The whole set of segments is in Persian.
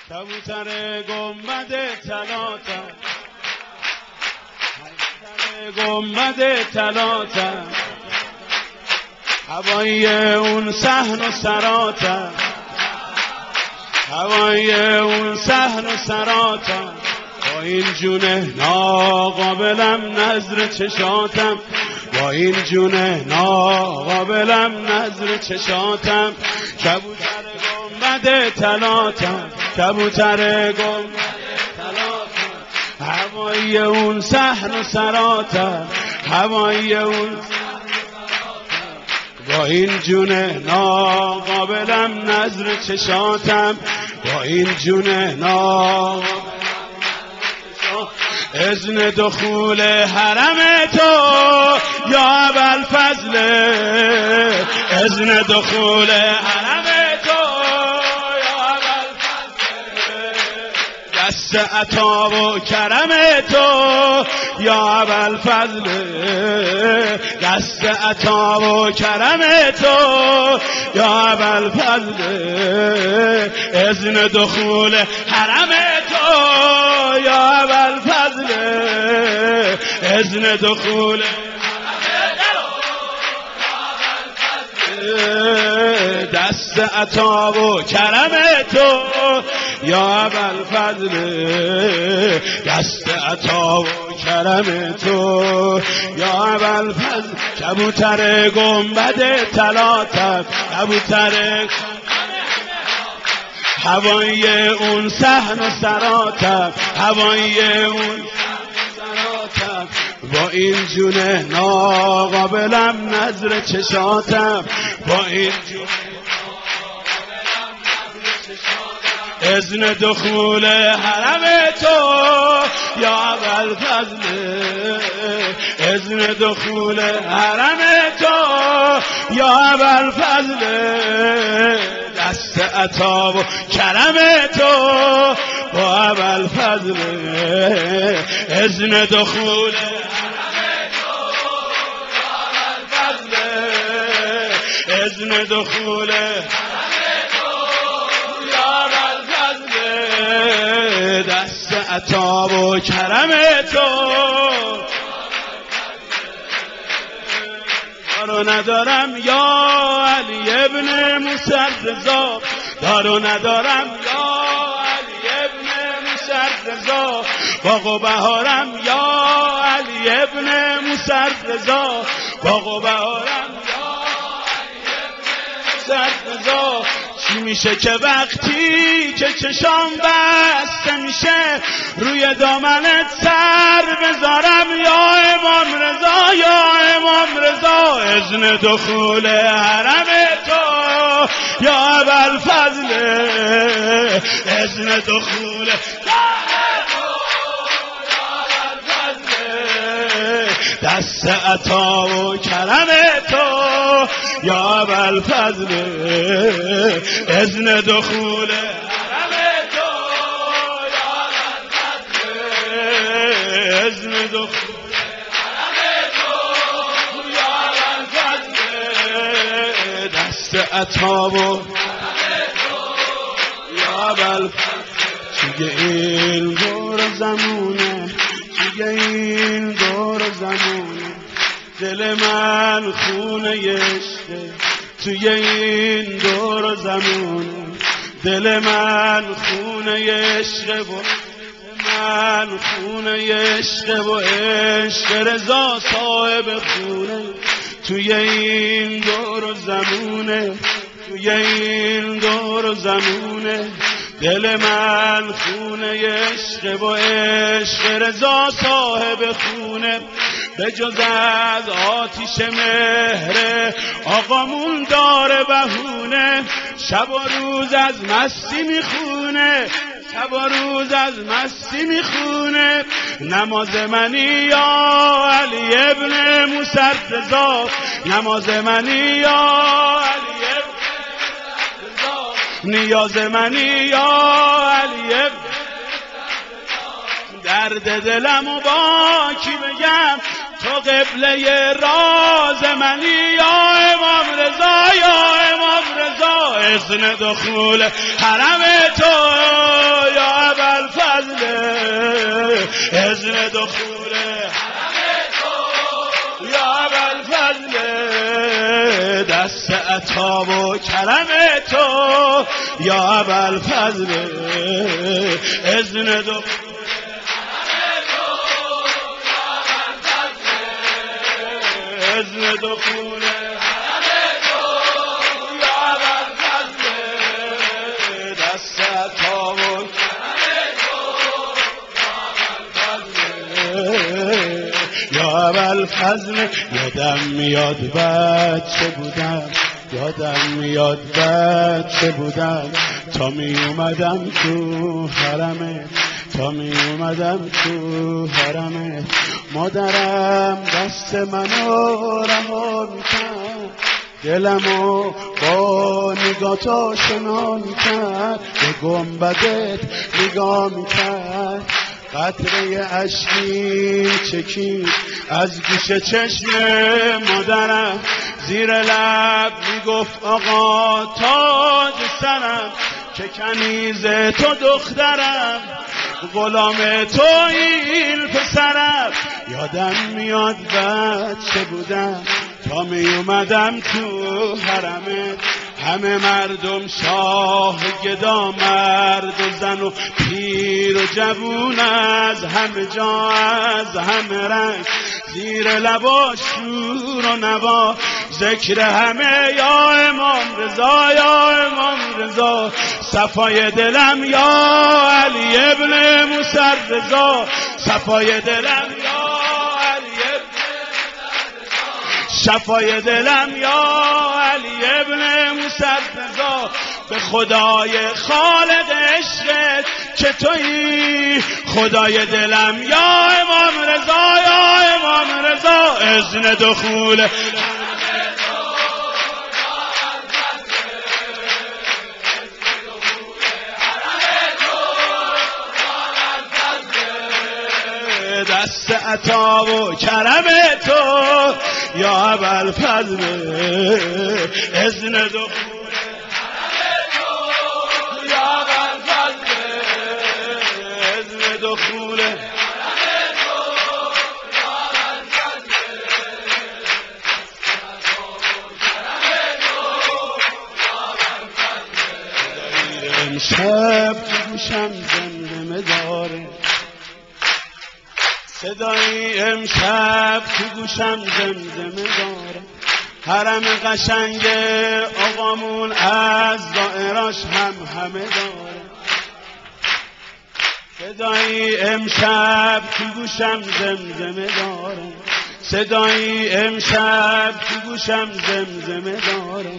کبوتر گنبد طلاتم، گنبد طلاتم، هوای اون صحن و سراتم، هوای اون صحن و سراتم، با این جونه ناقابلم نظر چشاتم، با این جونه ناقابلم نظر چشاتم، کبوتر گنبد طلاتم، کبوتر گنبد طلاتم، هوای اون صحن و سراتم، هوای اون با این جونه ناقابلم نظر چشاتم، با این جونه ناقابلم اذن دخول حرم تو یا ابوالفضل، اذن دخول حرم تو یا ابوالفضل، دست عطا و کرم تو یا ابوالفضل، دست عطا و کرم تو یا ابوالفضل، اذن دخول حرم تو یا ابوالفضل، اذن دخول دست عطا و کرم تو یا ابوالفضل، دست عطا و کرم تو یا ابوالفضل، کبوتر گنبد طلاتم، کبوتر هوای اون صحن و سراتم، هوای اون سراتم، با این جونه ناقابلم نظر چشاتم، با این جونه ناقابلم نظر چشاتم، اذن دخول حرم تو یا ابوالفضل، اذن دخول حرم تو یا ابوالفضل، دست عطا و کرم تو با ابوالفضل، اذن دخول حرم تو یا ابوالفضل، اذن دخول حرم تو یا ابوالفضل، دست عطا و کرم تو. دارو ندارم یا علی ابن موسی رضا، دارو ندارم یا علی ابن موسی رضا، باغ و بهارم یا علی ابن موسی رضا، باغ و بهارم یا علی ابن موسی رضا، چی میشه که وقتی که چشام بسته میشه روی دامنت سر بذارم یا امام رضا، یا امام رضا، اذن دخول حرم تو یا ابوالفضل، اذن دخول حرم تو یا ابوالفضل، دست عطا و کرم تو یا ابوالفضل، اذن دخول حرم تو یا ابوالفضل، اذن دخول حرم تو یا ابوالفضل، دست عطا و کرم تو یا ابوالفضل، چیه این دور زمونه، چیه این دور زمونه، دل من خونه عشقه توی این دور زمونه، دل من خونه عشقه و من خونه عشقه و عشق رضا صاحب خونه، توی این دور زمونه، توی این دور زمونه، دل من خونه عشق و عشق رضا صاحب خونه، به جز از آتیش مهر آقامون داره بهونه، شب و روز از مستی میخونه، شب و روز از مستی میخونه، نماز منی یا علی ابن موسی رضا، نماز منی یا علی ابن موسی رضا، نیاز منی یا علی ابن، درد دلمو با کی بگم تو قبله راز منی یا امام رضا، یا امام رضا. اذن دخول حرم تو یا ابوالفضل، اذن دخول حرم تو یا ابوالفضل. دست عطا و کرم تو یا ابوالفضل، اذن دخول اذن دخول حرم تو یا ابوالفضل. دست عطا و کرم تو یا ابوالفضل. یادم میاد بچه بودم، یادم میاد بچه بودم، تا می اومدم تو حرمت، تا می اومدم تو حرمت. مادرم دست منو رها میکرد، دلمو با نگات آشنا میکرد، به گنبدت نگاه میکرد. قطره اشکی چکید از گوش چشم مادرم، زیر لب میگفت آقا تاج سرم، که کنیز تو دخترم، غلام تو این پسرم. یادم میاد بچه بودم تا می اومدم تو حرمت، همه مردم شاه گدا، مرد و زن و پیر و جوون، از همه جا از همه رنگ، زیر لبا شور و نوا، ذکر همه یا امام رضا، یا امام رضا. صفای دلم یا علی ابن موسی رضا، صفای دلم یا علی ابن شفای دلم یا علی ابن موسی رضا. به خدای خالق عشقت که تویی خدای دلم یا امام رضا، یا امام رضا. اذن دخول دست عطا و کرم تو یا ابوالفضل، اذن دخول حرم تو یا ابوالفضل، اذن دخول حرم تو یا ابوالفضل. امشب تو گوشم زمزمه داره، صدای امشب تو گوشم زمزمه داره. حرم قشنگ آقامون از دائراش همه داره. صدای امشب تو گوشم زمزمه داره، صدای امشب تو گوشم زمزمه داره.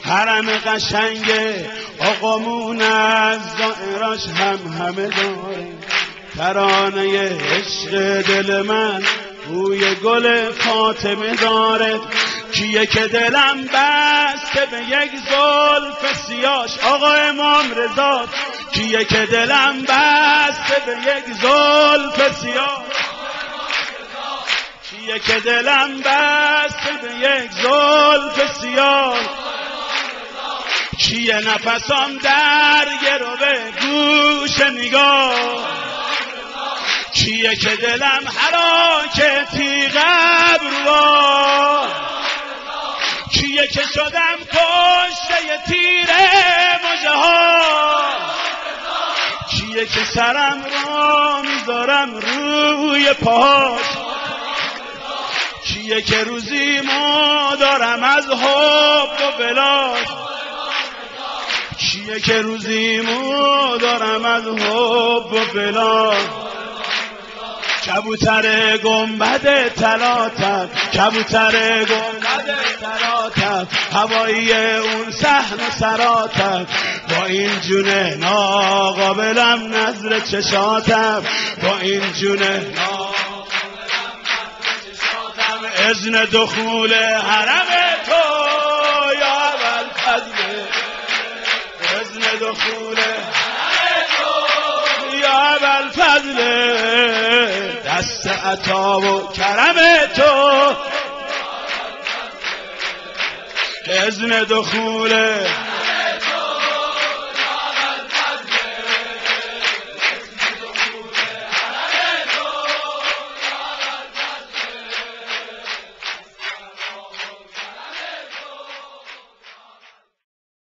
حرم قشنگ آقامون از دائراش همه داره. ترانه عشق دل من بوی گل فاطمه داره، کیه که دلم بسته به یک زلف سیاش، آقا امام رضا. کیه که دلم بسته به یک زلف سیاش، کیه که دلم بسته به یک زلف سیاش. کیه نفسام در گروه گوش نگاه، کیه که دلم حراکتی قبروا، کیه که شدم کشته تیر مژه ها، کیه که سرم را میذارم روی پاش، کیه که روزی ما دارم از حب و بلاش، کیه که روزی ما دارم از حب و بلاش. کبوتر گنبد طلاتم، کبوتر گنبد طلاتم، هوایی اون صحن و سراتم، با این جون ناقابلم نظر چشاتم، با این جون ناقابلم نظر چشاتم. اذن دخول حرم تو یا ابوالفضل، اذن دخول حرم تو یا ابوالفضل. دست عطا و کرم تو، اذن دخول